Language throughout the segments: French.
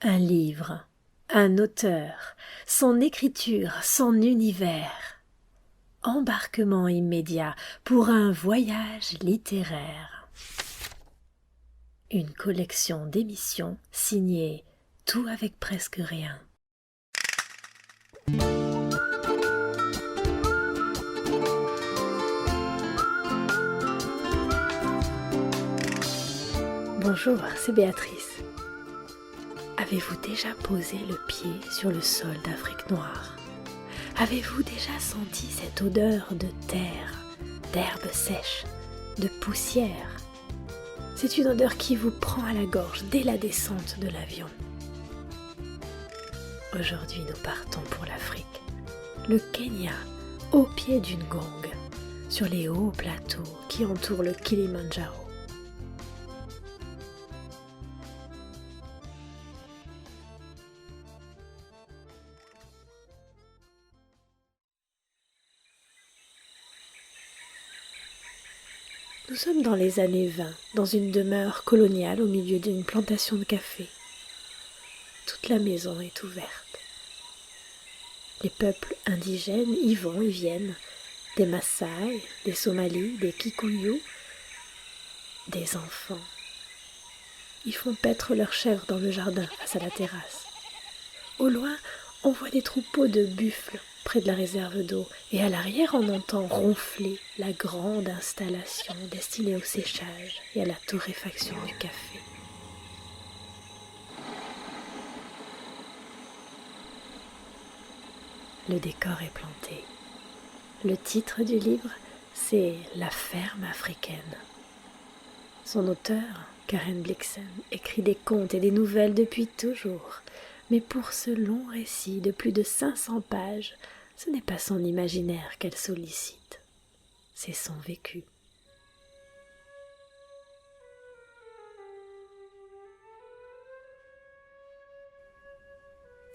Un livre, un auteur, son écriture, son univers. Embarquement immédiat pour un voyage littéraire. Une collection d'émissions signée Tout avec presque rien. Bonjour, c'est Béatrice. Avez-vous déjà posé le pied sur le sol d'Afrique noire ? Avez-vous déjà senti cette odeur de terre, d'herbe sèche, de poussière ? C'est une odeur qui vous prend à la gorge dès la descente de l'avion. Aujourd'hui, nous partons pour l'Afrique, le Kenya, au pied d'une gongue, sur les hauts plateaux qui entourent le Kilimandjaro. Nous sommes dans les années 20, dans une demeure coloniale au milieu d'une plantation de café. Toute la maison est ouverte. Les peuples indigènes y vont et viennent, des Maasai, des Somalis, des Kikuyu, des enfants. Ils font paître leurs chèvres dans le jardin face à la terrasse. Au loin, on voit des troupeaux de buffles près de la réserve d'eau et à l'arrière on entend ronfler la grande installation destinée au séchage et à la torréfaction du café. Le décor est planté. Le titre du livre, c'est La ferme africaine. Son auteur, Karen Blixen, écrit des contes et des nouvelles depuis toujours. Mais pour ce long récit de plus de 500 pages, ce n'est pas son imaginaire qu'elle sollicite, c'est son vécu.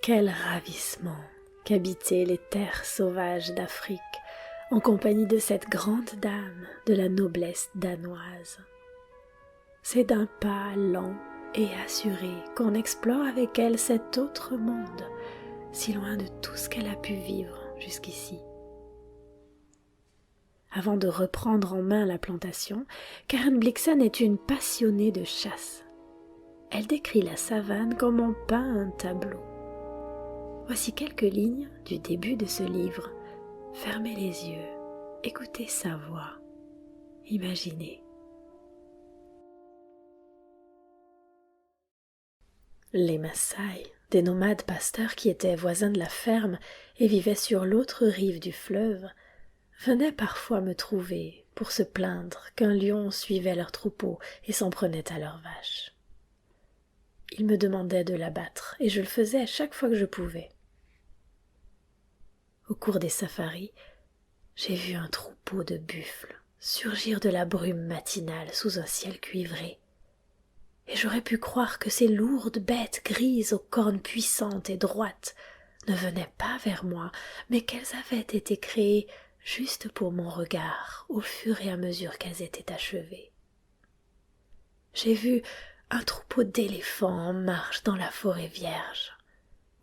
Quel ravissement qu'habiter les terres sauvages d'Afrique en compagnie de cette grande dame de la noblesse danoise. C'est d'un pas lent et assuré qu'on explore avec elle cet autre monde, si loin de tout ce qu'elle a pu vivre jusqu'ici. Avant de reprendre en main la plantation, Karen Blixen est une passionnée de chasse. Elle décrit la savane comme on peint un tableau. Voici quelques lignes du début de ce livre. Fermez les yeux, écoutez sa voix, imaginez. Les Maasai, des nomades pasteurs qui étaient voisins de la ferme et vivaient sur l'autre rive du fleuve, venaient parfois me trouver pour se plaindre qu'un lion suivait leur troupeau et s'en prenait à leurs vaches. Ils me demandaient de l'abattre et je le faisais chaque fois que je pouvais. Au cours des safaris, j'ai vu un troupeau de buffles surgir de la brume matinale sous un ciel cuivré. Et j'aurais pu croire que ces lourdes bêtes grises aux cornes puissantes et droites ne venaient pas vers moi, mais qu'elles avaient été créées juste pour mon regard au fur et à mesure qu'elles étaient achevées. J'ai vu un troupeau d'éléphants en marche dans la forêt vierge,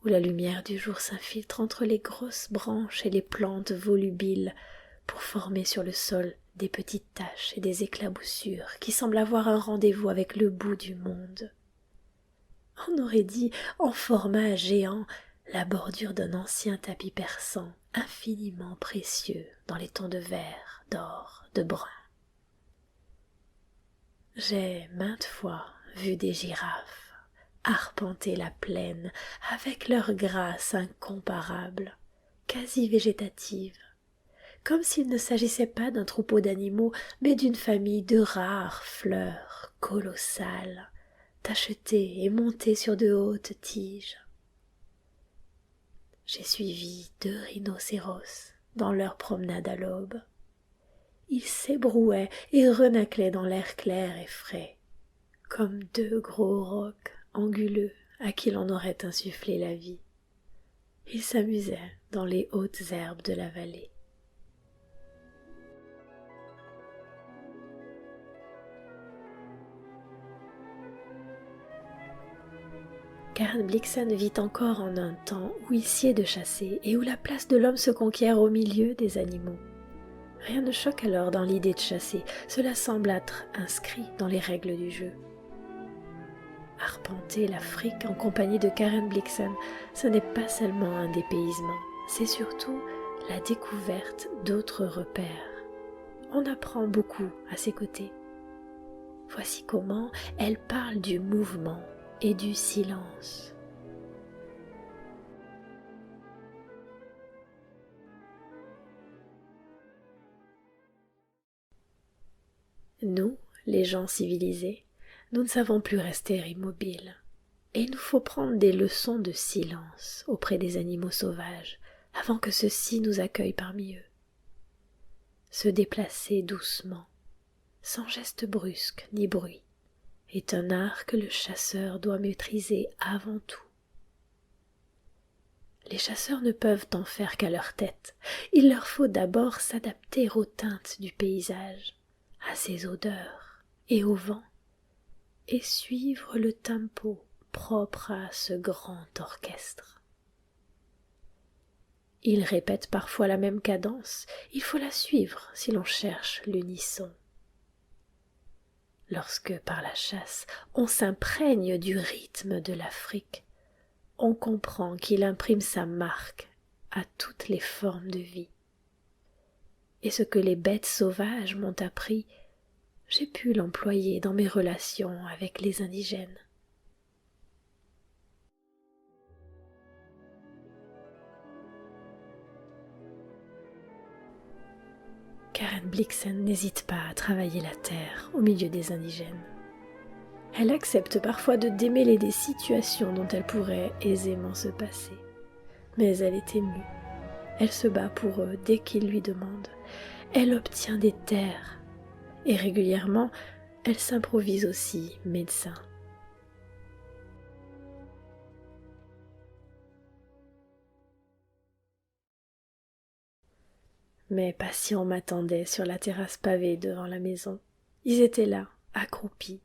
où la lumière du jour s'infiltre entre les grosses branches et les plantes volubiles pour former sur le sol des petites taches et des éclaboussures qui semblent avoir un rendez-vous avec le bout du monde. On aurait dit, en format géant, la bordure d'un ancien tapis persan infiniment précieux dans les tons de vert, d'or, de brun. J'ai maintes fois vu des girafes arpenter la plaine avec leur grâce incomparable, quasi végétative, comme s'il ne s'agissait pas d'un troupeau d'animaux, mais d'une famille de rares fleurs colossales, tachetées et montées sur de hautes tiges. J'ai suivi 2 rhinocéros dans leur promenade à l'aube. Ils s'ébrouaient et renâclaient dans l'air clair et frais, comme 2 gros rocs anguleux à qui l'on aurait insufflé la vie. Ils s'amusaient dans les hautes herbes de la vallée. Karen Blixen vit encore en un temps où il sied de chasser et où la place de l'homme se conquiert au milieu des animaux. Rien ne choque alors dans l'idée de chasser, cela semble être inscrit dans les règles du jeu. Arpenter l'Afrique en compagnie de Karen Blixen, ce n'est pas seulement un dépaysement, c'est surtout la découverte d'autres repères. On apprend beaucoup à ses côtés. Voici comment elle parle du mouvement et du silence. Nous, les gens civilisés, nous ne savons plus rester immobiles. Et il nous faut prendre des leçons de silence auprès des animaux sauvages avant que ceux-ci nous accueillent parmi eux. Se déplacer doucement, sans geste brusque ni bruit, est un art que le chasseur doit maîtriser avant tout. Les chasseurs ne peuvent en faire qu'à leur tête. Il leur faut d'abord s'adapter aux teintes du paysage, à ses odeurs et au vent, et suivre le tempo propre à ce grand orchestre. Ils répètent parfois la même cadence, il faut la suivre si l'on cherche l'unisson. Lorsque, par la chasse, on s'imprègne du rythme de l'Afrique, on comprend qu'il imprime sa marque à toutes les formes de vie. Et ce que les bêtes sauvages m'ont appris, j'ai pu l'employer dans mes relations avec les indigènes. Karen Blixen n'hésite pas à travailler la terre au milieu des indigènes. Elle accepte parfois de démêler des situations dont elle pourrait aisément se passer. Mais elle est émue. Elle se bat pour eux dès qu'ils lui demandent. Elle obtient des terres. Et régulièrement, elle s'improvise aussi médecin. Mes patients m'attendaient sur la terrasse pavée devant la maison. Ils étaient là, accroupis.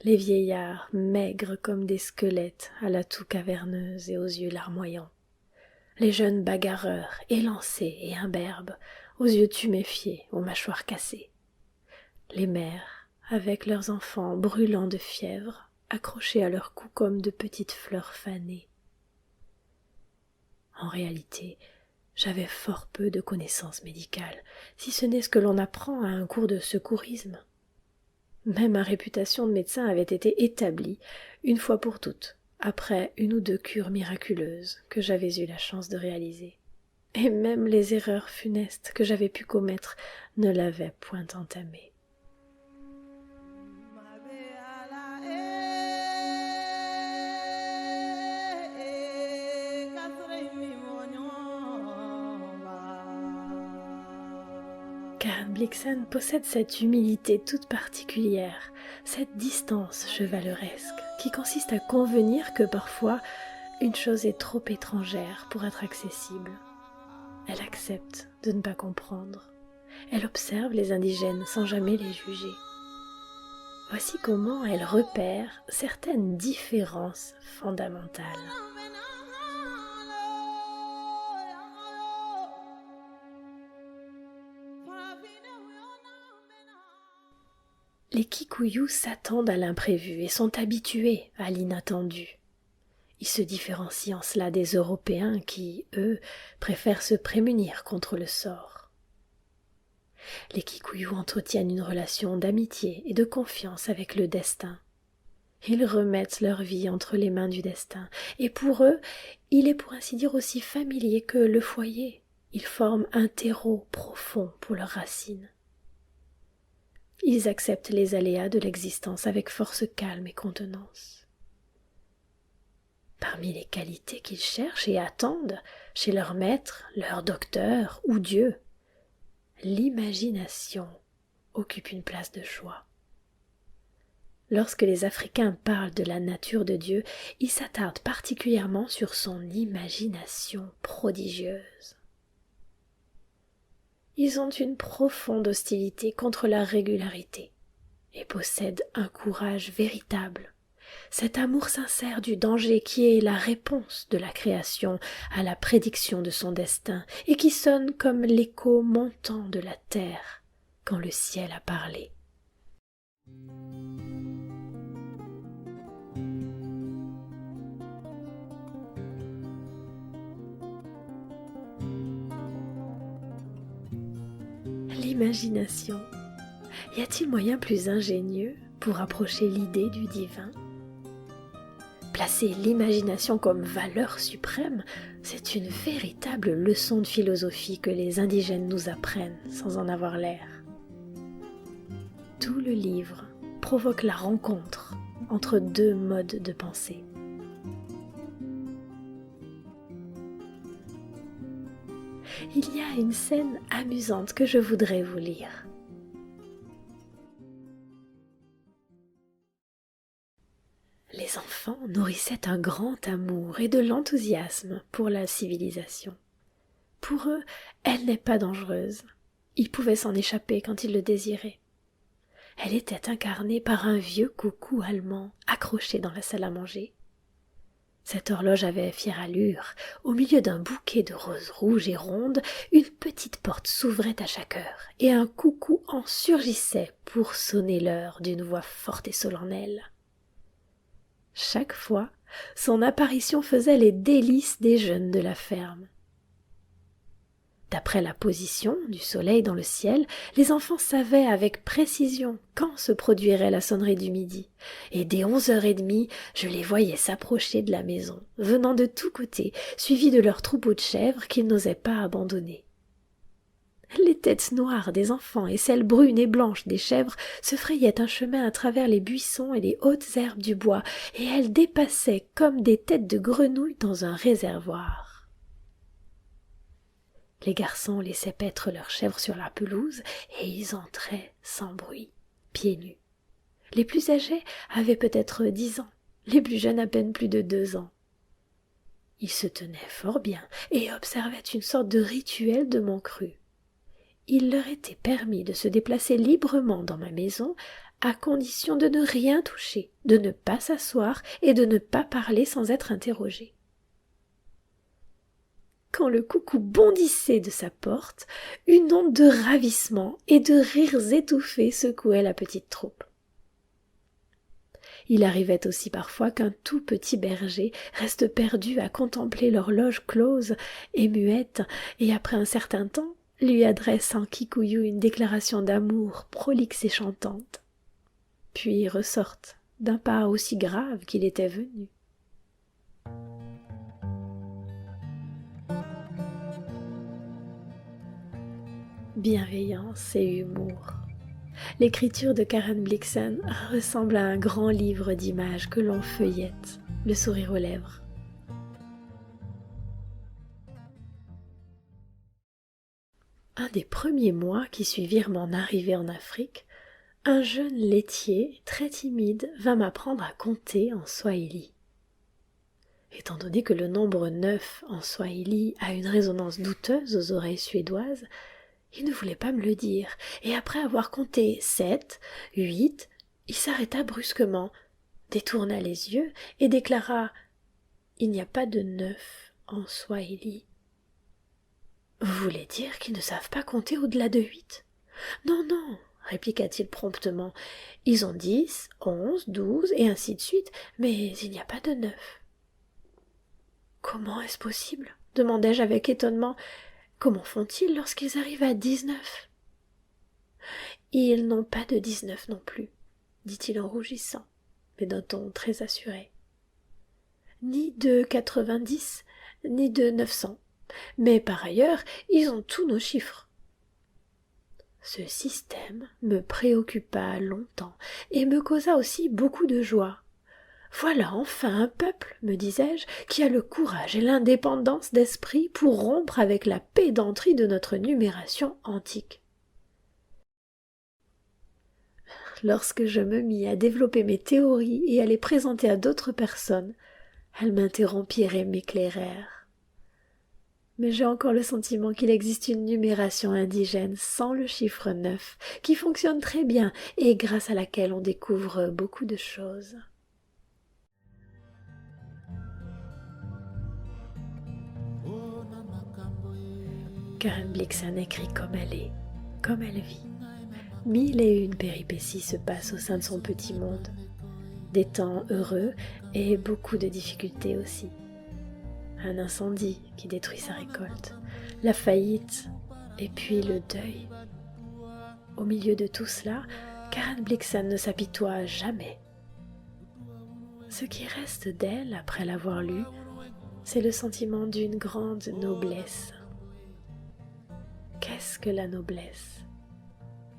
Les vieillards, maigres comme des squelettes, à la toux caverneuse et aux yeux larmoyants. Les jeunes bagarreurs, élancés et imberbes, aux yeux tuméfiés, aux mâchoires cassées. Les mères, avec leurs enfants brûlants de fièvre, accrochés à leur cou comme de petites fleurs fanées. En réalité, j'avais fort peu de connaissances médicales, si ce n'est ce que l'on apprend à un cours de secourisme. Mais ma réputation de médecin avait été établie, une fois pour toutes, après une ou deux cures miraculeuses que j'avais eu la chance de réaliser. Et même les erreurs funestes que j'avais pu commettre ne l'avaient point entamée. Karen Blixen possède cette humilité toute particulière, cette distance chevaleresque, qui consiste à convenir que parfois une chose est trop étrangère pour être accessible. Elle accepte de ne pas comprendre. Elle observe les indigènes sans jamais les juger. Voici comment elle repère certaines différences fondamentales. Les Kikuyu s'attendent à l'imprévu et sont habitués à l'inattendu. Ils se différencient en cela des Européens qui, eux, préfèrent se prémunir contre le sort. Les Kikuyu entretiennent une relation d'amitié et de confiance avec le destin. Ils remettent leur vie entre les mains du destin, et pour eux, il est pour ainsi dire aussi familier que le foyer. Ils forment un terreau profond pour leurs racines. Ils acceptent les aléas de l'existence avec force calme et contenance. Parmi les qualités qu'ils cherchent et attendent chez leur maître, leur docteur ou Dieu, l'imagination occupe une place de choix. Lorsque les Africains parlent de la nature de Dieu, ils s'attardent particulièrement sur son imagination prodigieuse. Ils ont une profonde hostilité contre la régularité et possèdent un courage véritable. cet amour sincère du danger qui est la réponse de la création à la prédiction de son destin et qui sonne comme l'écho montant de la terre quand le ciel a parlé. L'imagination. Y a-t-il moyen plus ingénieux pour approcher l'idée du divin ? Placer l'imagination comme valeur suprême, c'est une véritable leçon de philosophie que les indigènes nous apprennent sans en avoir l'air. Tout le livre provoque la rencontre entre deux modes de pensée. Il y a une scène amusante que je voudrais vous lire. Les enfants nourrissaient un grand amour et de l'enthousiasme pour la civilisation. Pour eux, elle n'est pas dangereuse. Ils pouvaient s'en échapper quand ils le désiraient. Elle était incarnée par un vieux coucou allemand accroché dans la salle à manger. Cette horloge avait fière allure. Au milieu d'un bouquet de roses rouges et rondes, une petite porte s'ouvrait à chaque heure, et un coucou en surgissait pour sonner l'heure d'une voix forte et solennelle. Chaque fois, son apparition faisait les délices des jeunes de la ferme. D'après la position du soleil dans le ciel, les enfants savaient avec précision quand se produirait la sonnerie du midi, et dès 11h30, je les voyais s'approcher de la maison, venant de tous côtés, suivis de leurs troupeaux de chèvres qu'ils n'osaient pas abandonner. Les têtes noires des enfants et celles brunes et blanches des chèvres se frayaient un chemin à travers les buissons et les hautes herbes du bois, et elles dépassaient comme des têtes de grenouilles dans un réservoir. Les garçons laissaient paître leurs chèvres sur la pelouse, et ils entraient sans bruit, pieds nus. Les plus âgés avaient peut-être 10 ans, les plus jeunes à peine plus de 2 ans. Ils se tenaient fort bien et observaient une sorte de rituel de mon cru. Il leur était permis de se déplacer librement dans ma maison, à condition de ne rien toucher, de ne pas s'asseoir et de ne pas parler sans être interrogés. Quand le coucou bondissait de sa porte, une onde de ravissement et de rires étouffés secouait la petite troupe. Il arrivait aussi parfois qu'un tout petit berger reste perdu à contempler l'horloge close et muette, et après un certain temps, lui adresse en kikouillou une déclaration d'amour prolixe et chantante, puis ressorte d'un pas aussi grave qu'il était venu. Bienveillance et humour. L'écriture de Karen Blixen ressemble à un grand livre d'images que l'on feuillette, le sourire aux lèvres. Un des premiers mois qui suivirent mon arrivée en Afrique, un jeune laitier, très timide, vint m'apprendre à compter en swahili. Étant donné que le nombre 9 en swahili a une résonance douteuse aux oreilles suédoises, il ne voulait pas me le dire, et après avoir compté 7, 8, il s'arrêta brusquement, détourna les yeux et déclara « Il n'y a pas de 9 en swahili. » Vous voulez dire qu'ils ne savent pas compter au-delà de 8 ? Non, non, répliqua-t-il promptement. Ils ont 10, 11, 12 et ainsi de suite, mais il n'y a pas de 9. Comment est-ce possible ? Demandai-je avec étonnement. Comment font-ils lorsqu'ils arrivent à 19 ? Ils n'ont pas de 19 non plus, dit-il en rougissant, mais d'un ton très assuré. Ni de 90, ni de 900. Mais par ailleurs, ils ont tous nos chiffres. Ce système me préoccupa longtemps et me causa aussi beaucoup de joie. Voilà enfin un peuple, me disais-je, qui a le courage et l'indépendance d'esprit pour rompre avec la pédanterie de notre numération antique. Lorsque je me mis à développer mes théories et à les présenter à d'autres personnes, elles m'interrompirent et m'éclairèrent. Mais j'ai encore le sentiment qu'il existe une numération indigène sans le chiffre 9, qui fonctionne très bien et grâce à laquelle on découvre beaucoup de choses. Karen Blixen écrit comme elle est, comme elle vit. 1001 péripéties se passent au sein de son petit monde. Des temps heureux et beaucoup de difficultés aussi. Un incendie qui détruit sa récolte, la faillite et puis le deuil. Au milieu de tout cela, Karen Blixen ne s'apitoie jamais. Ce qui reste d'elle après l'avoir lue, c'est le sentiment d'une grande noblesse. Qu'est-ce que la noblesse ?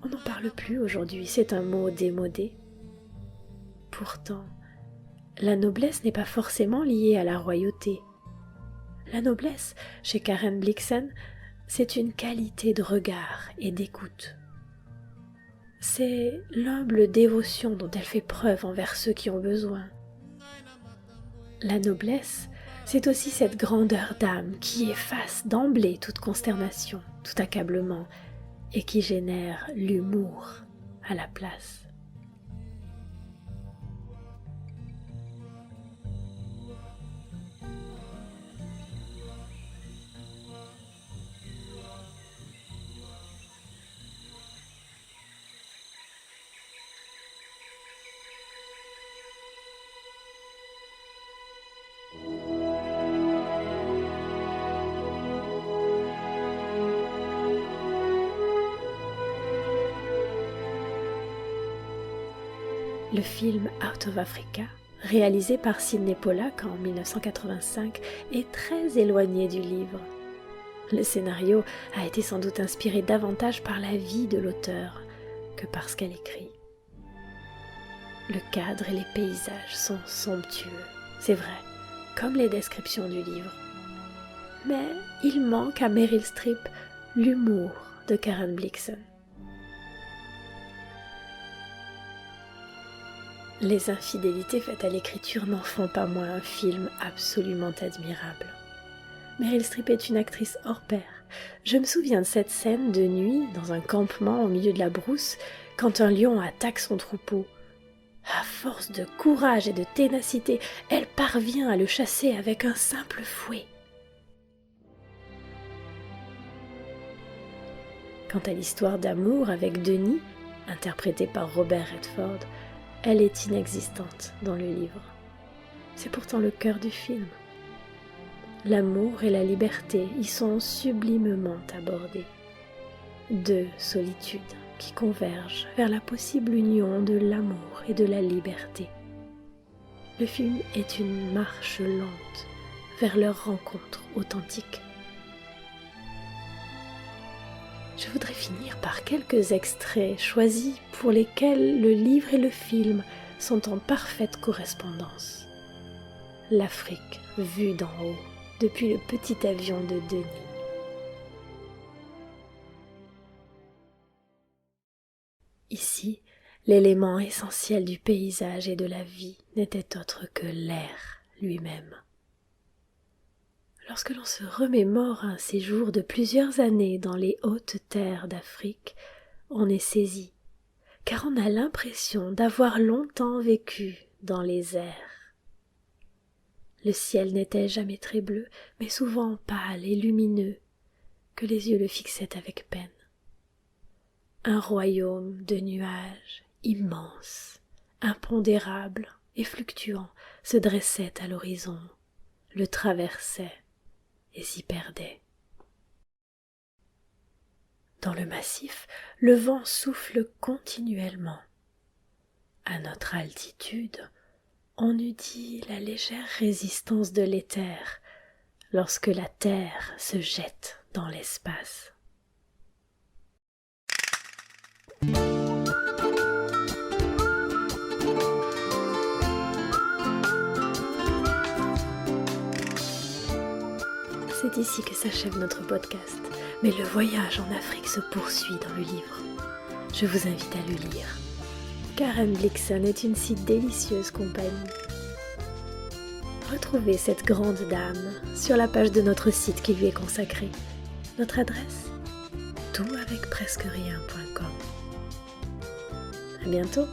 On n'en parle plus aujourd'hui, c'est un mot démodé. Pourtant, la noblesse n'est pas forcément liée à la royauté. La noblesse, chez Karen Blixen, c'est une qualité de regard et d'écoute. C'est l'humble dévotion dont elle fait preuve envers ceux qui ont besoin. La noblesse, c'est aussi cette grandeur d'âme qui efface d'emblée toute consternation, tout accablement, et qui génère l'humour à la place. Le film Out of Africa, réalisé par Sydney Pollack en 1985, est très éloigné du livre. Le scénario a été sans doute inspiré davantage par la vie de l'auteur que par ce qu'elle écrit. Le cadre et les paysages sont somptueux, c'est vrai, comme les descriptions du livre. Mais il manque à Meryl Streep l'humour de Karen Blixen. Les infidélités faites à l'écriture n'en font pas moins un film absolument admirable. Meryl Streep est une actrice hors pair. Je me souviens de cette scène de nuit, dans un campement au milieu de la brousse, quand un lion attaque son troupeau. À force de courage et de ténacité, elle parvient à le chasser avec un simple fouet. Quant à l'histoire d'amour avec Denis, interprétée par Robert Redford, elle est inexistante dans le livre. C'est pourtant le cœur du film. L'amour et la liberté y sont sublimement abordés. Deux solitudes qui convergent vers la possible union de l'amour et de la liberté. Le film est une marche lente vers leur rencontre authentique. Je voudrais finir par quelques extraits choisis pour lesquels le livre et le film sont en parfaite correspondance. L'Afrique vue d'en haut, depuis le petit avion de Denis. Ici, l'élément essentiel du paysage et de la vie n'était autre que l'air lui-même. Lorsque l'on se remémore un séjour de plusieurs années dans les hautes terres d'Afrique, on est saisi, car on a l'impression d'avoir longtemps vécu dans les airs. Le ciel n'était jamais très bleu, mais souvent pâle et lumineux, que les yeux le fixaient avec peine. Un royaume de nuages immense, impondérable et fluctuant se dressait à l'horizon, le traversait et s'y perdait. Dans le massif, le vent souffle continuellement. À notre altitude, on eût dit la légère résistance de l'éther lorsque la terre se jette dans l'espace. C'est ici que s'achève notre podcast, mais le voyage en Afrique se poursuit dans le livre. Je vous invite à le lire. Karen Blixen est une si délicieuse compagnie. Retrouvez cette grande dame sur la page de notre site qui lui est consacrée. Notre adresse ? toutavecpresquerien.com. À bientôt.